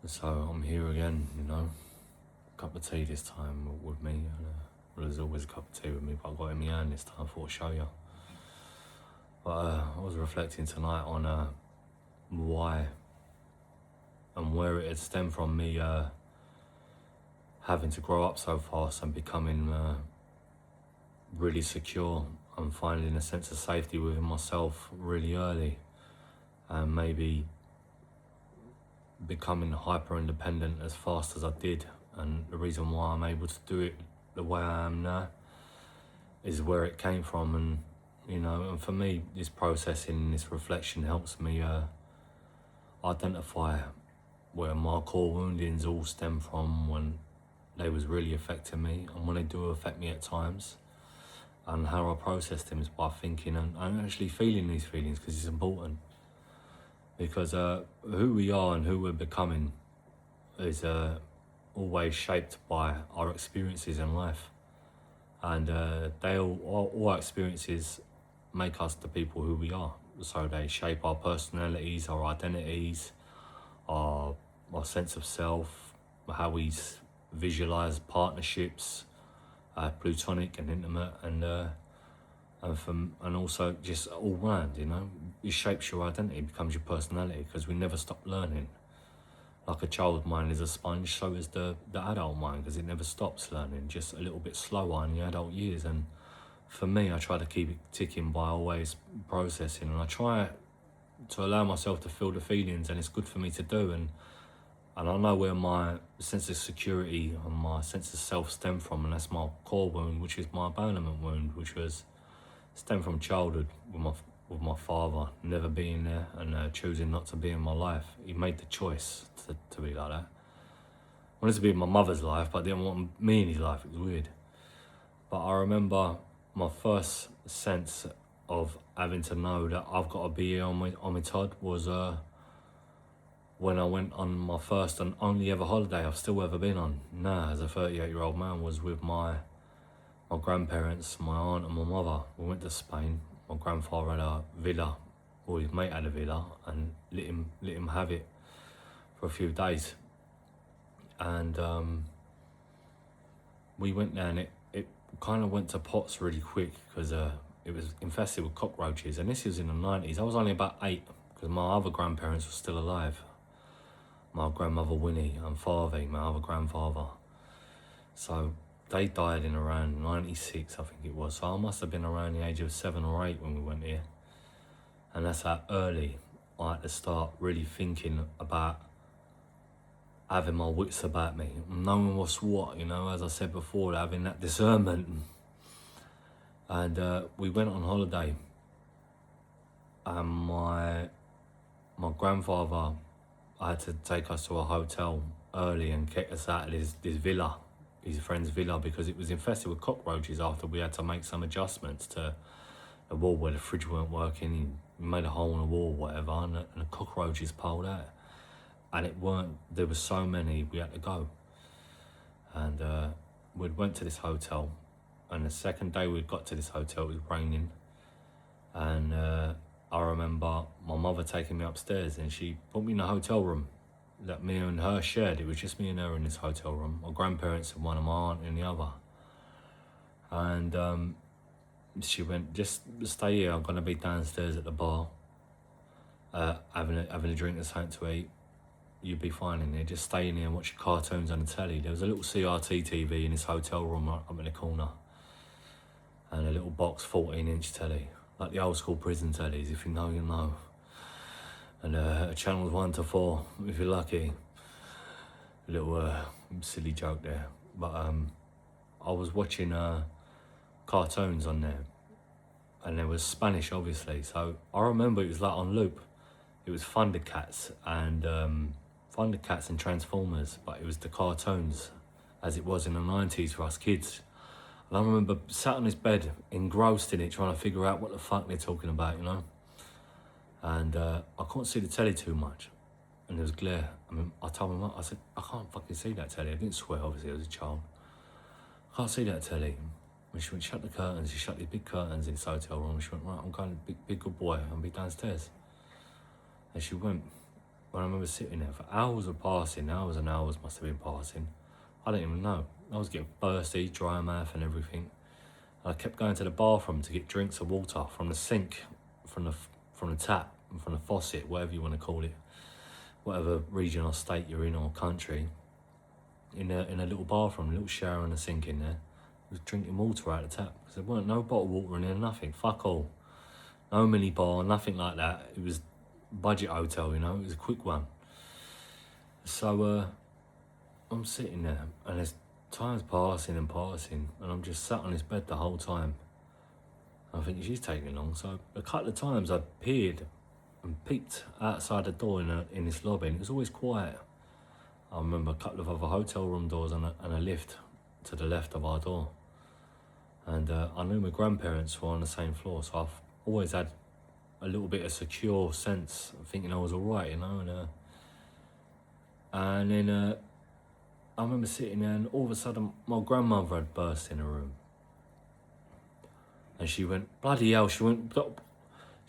So I'm here again, cup of tea this time with me. Well, there's always a cup of tea with me, but I got it in my hand this time. I thought I'd show you. But I was reflecting tonight on why and where it had stemmed from me having to grow up so fast and becoming really secure and finding a sense of safety within myself really early, and maybe becoming hyper independent as fast as I did. And the reason why I'm able to do it the way I am now is where it came from. And and for me, this processing, this reflection helps me identify where my core woundings all stem from when they was really affecting me, and when they do affect me at times, and how I process them is by thinking and actually feeling these feelings, because it's important. Because who we are and who we're becoming is always shaped by our experiences in life, and all our experiences make us the people who we are. So they shape our personalities, our identities, our sense of self, how we visualize partnerships, platonic and intimate, and also just all round. It shapes your identity, becomes your personality, because we never stop learning. Like a child mind is a sponge, so is the adult mind, because it never stops learning, just a little bit slower in the adult years. And for me, I try to keep it ticking by always processing, and I try to allow myself to feel the feelings, and it's good for me to do. And I know where my sense of security and my sense of self stem from, and that's my core wound, which is my abandonment wound, which was stemmed from childhood with my father never being there and choosing not to be in my life. He made the choice to be like that. I wanted to be in my mother's life, but I didn't want me in his life. It was weird. But I remember my first sense of having to know that I've got to be here on my Todd was when I went on my first and only ever holiday I've still ever been on now as a 38-year-old man, was with my grandparents, my aunt and my mother. We went to Spain. My grandfather had a villa, or his mate had a villa, and let him have it for a few days. And we went there, and it kind of went to pots really quick, because it was infested with cockroaches. And this was in the 90s. I was only about 8, because my other grandparents were still alive. My grandmother Winnie and Farvey, my other grandfather. So they died in around 96, I think it was. So I must have been around the age of 7 or 8 when we went here. And that's how early I had to start really thinking about having my wits about me, knowing what's what, as I said before, having that discernment. And we went on holiday, and my grandfather had to take us to a hotel early and kick us out of this villa, his friend's villa, because it was infested with cockroaches after we had to make some adjustments to the wall where the fridge weren't working. We made a hole in the wall, whatever, and the cockroaches pulled out. And there were so many, we had to go. And we went to this hotel, and the second day we got to this hotel, it was raining. And I remember my mother taking me upstairs, and she put me in a hotel room that me and her shared. It was just me and her in this hotel room. My grandparents and one, and my aunt in the other. And she went, just stay here, I'm gonna be downstairs at the bar, having a drink and something to eat. You'd be fine in there, just stay in here and watch cartoons on the telly. There was a little CRT TV in this hotel room up in the corner, and a little box 14-inch telly, like the old school prison tellies, if you know, you know. And channels 1 to 4, if you're lucky. A little silly joke there. But I was watching cartoons on there, and there was Spanish, obviously. So I remember it was like on loop. It was Thundercats and Transformers, but it was the cartoons as it was in the 90s for us kids. And I remember sat on this bed, engrossed in it, trying to figure out what the fuck they're talking about, And I couldn't see the telly too much, and there was glare. I told my mum, I said, I can't fucking see that telly. I didn't swear, obviously, I was a child. I can't see that telly. And she went, shut the curtains. She shut these big curtains in this hotel room. She went, right, I'm going to be a good boy, I'll be downstairs. And she went, when I remember sitting there for hours were passing, hours and hours must have been passing. I didn't even know. I was getting thirsty, dry mouth and everything. I kept going to the bathroom to get drinks of water from the sink, from the tap, from the faucet, whatever you want to call it, whatever region or state you're in or country. In a little bathroom, a little shower and a sink in there. I was drinking water out of the tap because there weren't no bottled water in there, nothing. Fuck all. No mini bar, nothing like that. It was budget hotel, you know. It was a quick one. So I'm sitting there and there's time's passing and passing, and I'm just sat on this bed the whole time. I think she's taking long, so a couple of times I peered and peeked outside the door in this lobby, and it was always quiet. I remember a couple of other hotel room doors and a lift to the left of our door. And I knew my grandparents were on the same floor, so I've always had a little bit of secure sense of thinking I was all right, you know. And then I remember sitting there, and all of a sudden my grandmother had burst in the room. And she went, bloody hell, she went,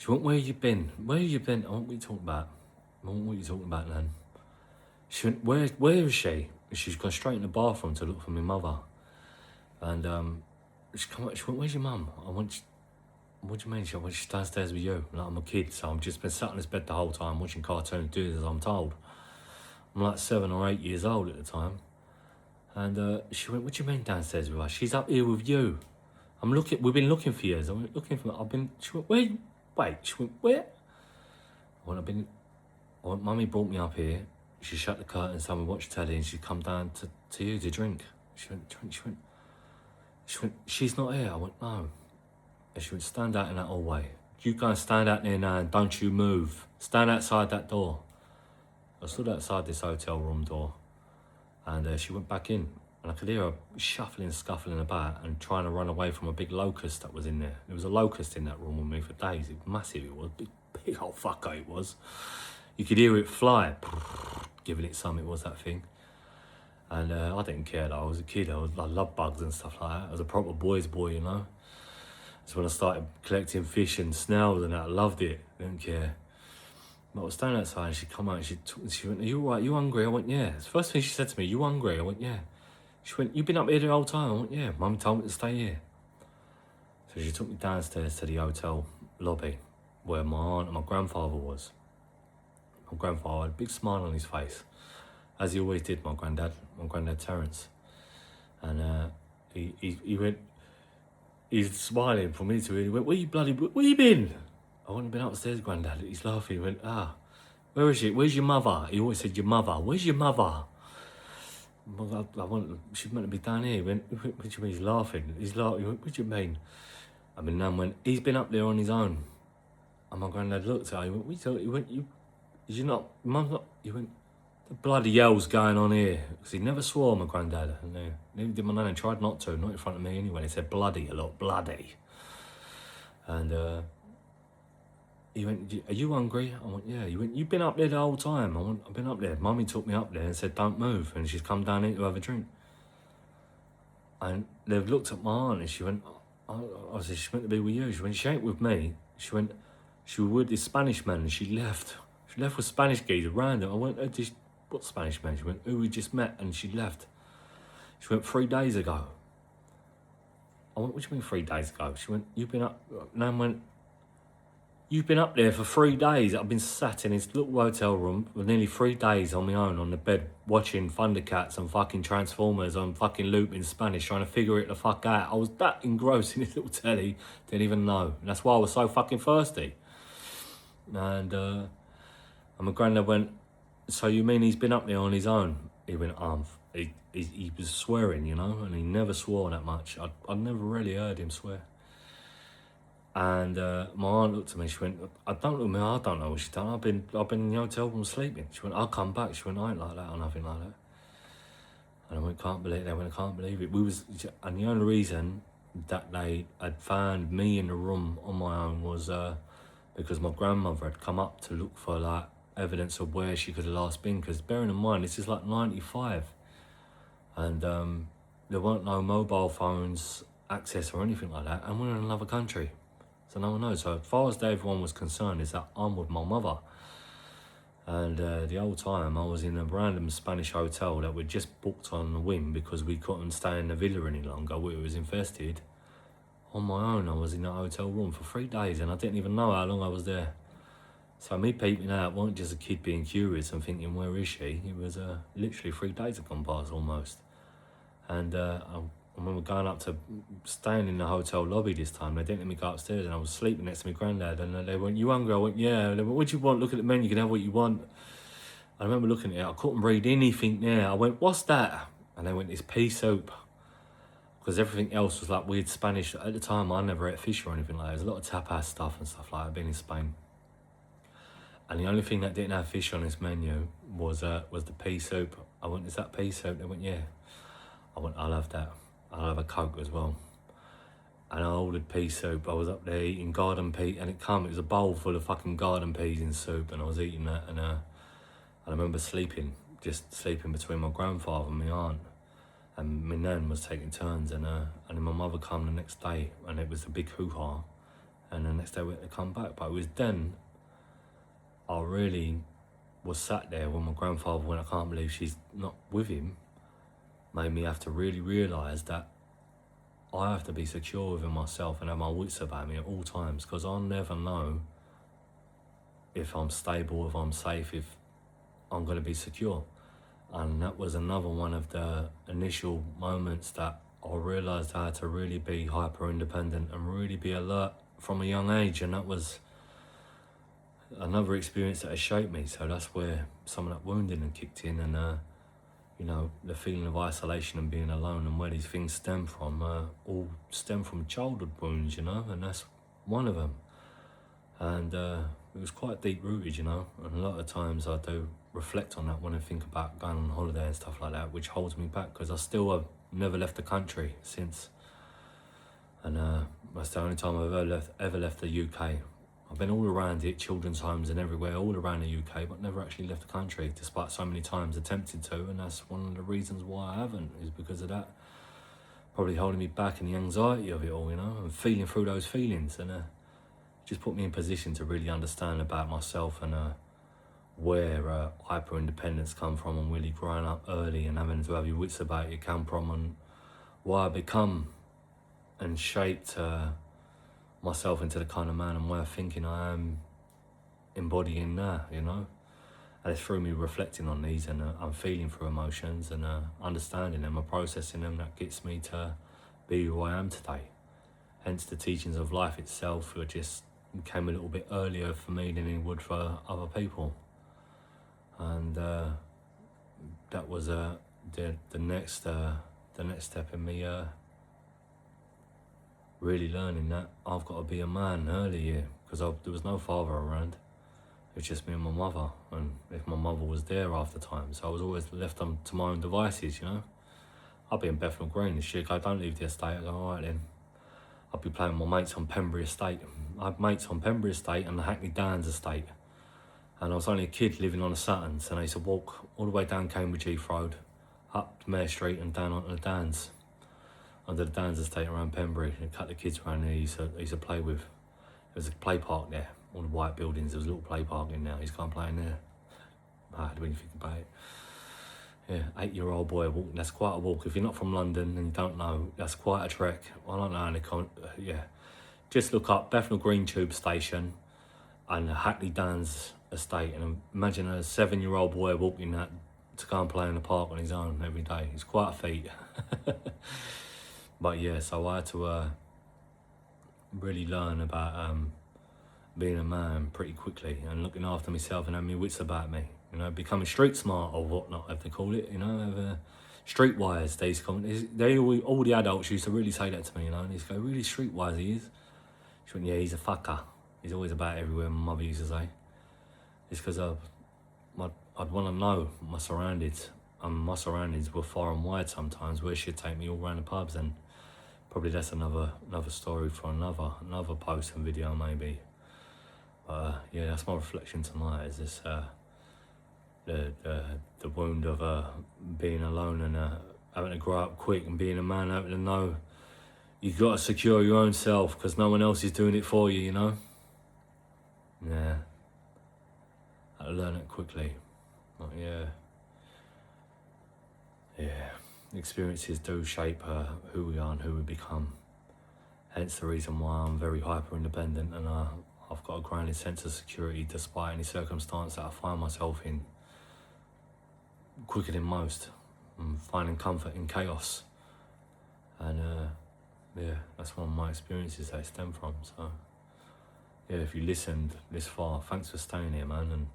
where you been? Where you been? I want what you talking about. I want what you talking about, Nan. She went, where is she? And she's gone straight in the bathroom to look for my mother. And she went, where's your mum? I went, what do you mean? She went, she's downstairs with you. Like, I'm a kid, so I've just been sat on this bed the whole time watching cartoons, doing as I'm told. I'm like 7 or 8 years old at the time. And she went, what do you mean downstairs with us? She's up here with you. We've been looking for years. I went, looking for, she went, where? Wait, she went, where? I went, Mummy brought me up here. She shut the curtains, told me watch telly, and she'd come down to you to drink. She went, she's not here. I went, no. And she went, stand out in that hallway. You go and stand out there now and don't you move. Stand outside that door. I stood outside this hotel room door, and she went back in, and I could hear her shuffling, scuffling about and trying to run away from a big locust that was in there. There was a locust in that room with me for days. It was massive, it was. Big old fucker it was. You could hear it fly, giving it some, it was that thing. And I didn't care though, I was a kid, I loved bugs and stuff like that. I was a proper boy's boy, you know. So when I started collecting fish and snails and that, I loved it, didn't care. But I was standing outside and she'd come out and she went, are you all right, you hungry? I went, yeah. The first thing she said to me, you hungry? I went, yeah. She went, you've been up here the whole time? I went, yeah, Mum told me to stay here. So she took me downstairs to the hotel lobby where my aunt and my grandfather was. My grandfather had a big smile on his face, as he always did, my granddad Terence. And he went, he's smiling from me to him. He went, where you been? I wouldn't have been upstairs, Granddad. He's laughing. He went, where is she? Where's your mother? He always said, your mother. Where's your mother? She's meant to be down here. He went, what do you mean? He's laughing. He went, what do you mean? I mean, Nan went, he's been up there on his own. And my granddad looked at her. He went, what you? He went, you're not, Mum's not. He went, the bloody hell's going on here? Because he never swore, my granddad. And neither did my nan, and tried not to, not in front of me anyway. He said bloody a lot, bloody. And he went, are you hungry? I went, yeah. He went, you've been up there the whole time. I went, I've been up there. Mummy took me up there and said, don't move. And she's come down here to have a drink. And they've looked at my aunt and she went, I said, she's meant to be with you. She went, she ain't with me. She went, she was with this Spanish man and she left. She left with Spanish geezer, random. I went, what Spanish man? She went, who we just met, and she left. She went, 3 days ago. I went, what do you mean 3 days ago? She went, you've been up, Nan went, you've been up there for 3 days. I've been sat in this little hotel room for nearly 3 days on my own on the bed watching Thundercats and fucking Transformers on fucking loop in Spanish trying to figure it the fuck out. I was that engrossed in this little telly, didn't even know. And that's why I was so fucking thirsty. And my granddad went, so you mean he's been up there on his own? He went, he was swearing, you know, and he never swore that much. I'd never really heard him swear. And my aunt looked at me, she went, I don't know what she's done. I've been in the hotel room sleeping. She went, I'll come back. She went, I ain't like that or nothing like that. And I went, can't believe it. I can't believe it. And the only reason that they had found me in the room on my own was because my grandmother had come up to look for like evidence of where she could have last been. Because bearing in mind, this is like 95. And there weren't no mobile phones access or anything like that. And we're in another country. So no one knows. So as far as everyone was concerned is that I'm with my mother. And the whole time I was in a random Spanish hotel that we'd just booked on the whim because we couldn't stay in the villa any longer. It was infested. On my own, I was in that hotel room for 3 days and I didn't even know how long I was there. So me peeping out wasn't just a kid being curious and thinking, where is she? It was literally 3 days had gone past almost. And I remember going up to staying in the hotel lobby this time. They didn't let me go upstairs and I was sleeping next to my granddad and they went, you hungry? I went, yeah. They went, what do you want? Look at the menu, you can have what you want. I remember looking at it, I couldn't read anything there. I went, what's that? And they went, it's pea soup. Because everything else was like weird Spanish. At the time, I never ate fish or anything like that. There's a lot of tapas stuff and stuff like that, being in Spain. And the only thing that didn't have fish on this menu was the pea soup. I went, is that pea soup? They went, yeah. I went, I'll have that. I'll have a Coke as well. And I ordered pea soup. I was up there eating garden pea, and it was a bowl full of fucking garden peas in soup, and I was eating that, and I remember just sleeping between my grandfather and my aunt. And my nan was taking turns, and then my mother came the next day, and it was a big hoo-ha. And the next day we had to come back. But it was then I really was sat there when my grandfather went, I can't believe she's not with him. Made me have to really realise that I have to be secure within myself and have my wits about me at all times, because I'll never know if I'm stable, if I'm safe, if I'm going to be secure. And that was another one of the initial moments that I realised I had to really be hyper independent and really be alert from a young age. And that was another experience that has shaped me. So that's where some of that wounding had kicked in, and you know, the feeling of isolation and being alone, and where these things stem from, all stem from childhood wounds, you know, and that's one of them. And it was quite deep rooted, you know, and a lot of times I do reflect on that when I think about going on holiday and stuff like that, which holds me back because I still have never left the country since. And that's the only time I've ever left the UK. I've been all around it, children's homes and everywhere, all around the UK, but never actually left the country, despite so many times attempted to. And that's one of the reasons why I haven't, is because of that. Probably holding me back and the anxiety of it all, you know, and feeling through those feelings. And just put me in position to really understand about myself and where hyper independence come from, and really growing up early and having to have your wits about you come from, and why I become and shaped myself into the kind of man and way of thinking I am embodying now, you know. And it's through me reflecting on these and I'm feeling through emotions and understanding them and processing them that gets me to be who I am today. Hence the teachings of life itself just came a little bit earlier for me than it would for other people. And that was the next step in me really learning that I've got to be a man early here, because there was no father around. It was just me and my mother, and if my mother was there half the time, so I was always left to my own devices, you know. I'd be in Bethnal Green and shit, I don't leave the estate. I go, alright then. I'd be playing with my mates on Pembury Estate. I had mates on Pembury Estate and the Hackney Downs Estate. And I was only a kid living on the Saturns, and I used to walk all the way down Cambridge Heath Road, up Mare Street and down onto the Downs. Under the Downs Estate around Pembury, and a couple of kids around there I used to play with. There was a play park there, all the white buildings, there was a little play park in there, I used to go and play in there. Mad when you think about it. Yeah, 8-year-old boy walking, that's quite a walk. If you're not from London and you don't know, that's quite a trek. I don't know, yeah. Just look up Bethnal Green Tube Station and the Hackney Downs Estate, and imagine a 7-year-old boy walking that to go and play in the park on his own every day. It's quite a feat. But yeah, so I had to really learn about being a man pretty quickly and looking after myself and having my wits about me. You know, becoming street smart or whatnot, as they call it. You know, streetwise. They used to call it. All the adults used to really say that to me. You know, and they used to go, "Really streetwise he is." She went, "Yeah, he's a fucker. He's always about everywhere." My mother used to say. It's because I'd want to know my surroundings. My surroundings were far and wide sometimes, where she'd take me all around the pubs, and probably that's another story for another post and video maybe. Yeah, that's my reflection tonight. Is this the wound of being alone and having to grow up quick and being a man, having to know you've got to secure your own self because no one else is doing it for you. You know. Yeah. I learn it quickly. But yeah, experiences do shape who we are and who we become. Hence the reason why I'm very hyper independent, and I've got a grounded sense of security despite any circumstance that I find myself in, quicker than most. I'm finding comfort in chaos, and yeah, that's one of my experiences they stem from. So yeah, if you listened this far, thanks for staying here, man. And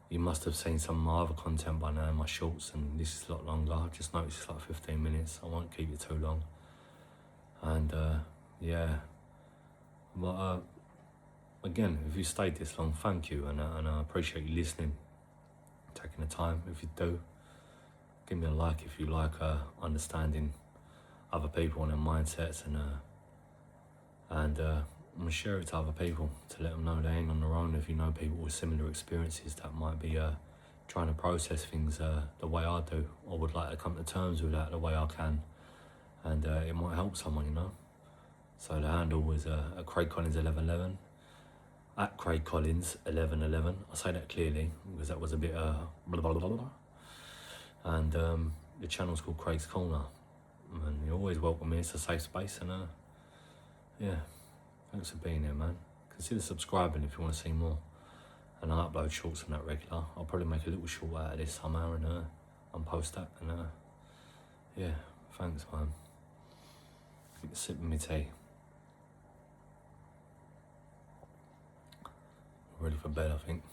you must have seen some of my other content by now in my shorts, and this is a lot longer. I've just noticed it's like 15 minutes. I won't keep it too long. And yeah, but again, if you stayed this long, thank you, and I appreciate you listening, taking the time. If you do, give me a like if you like understanding other people and their mindsets, and I'm gonna share it to other people to let them know they ain't on their own. If you know people with similar experiences that might be trying to process things the way I do, or would like to come to terms with that the way I can, and it might help someone, you know. So the handle was at Craig.Collins 1111, at Craig.Collins 1111. I say that clearly because that was a bit blah blah blah blah. And the channel's called Craig's Corner, and you're always welcome here. It's a safe space, and yeah, thanks for being here, man. Consider subscribing if you want to see more. And I upload shorts on that regular. I'll probably make a little short out of this somehow and post that. And yeah, thanks, man. Keep sipping my tea. Ready for bed, I think.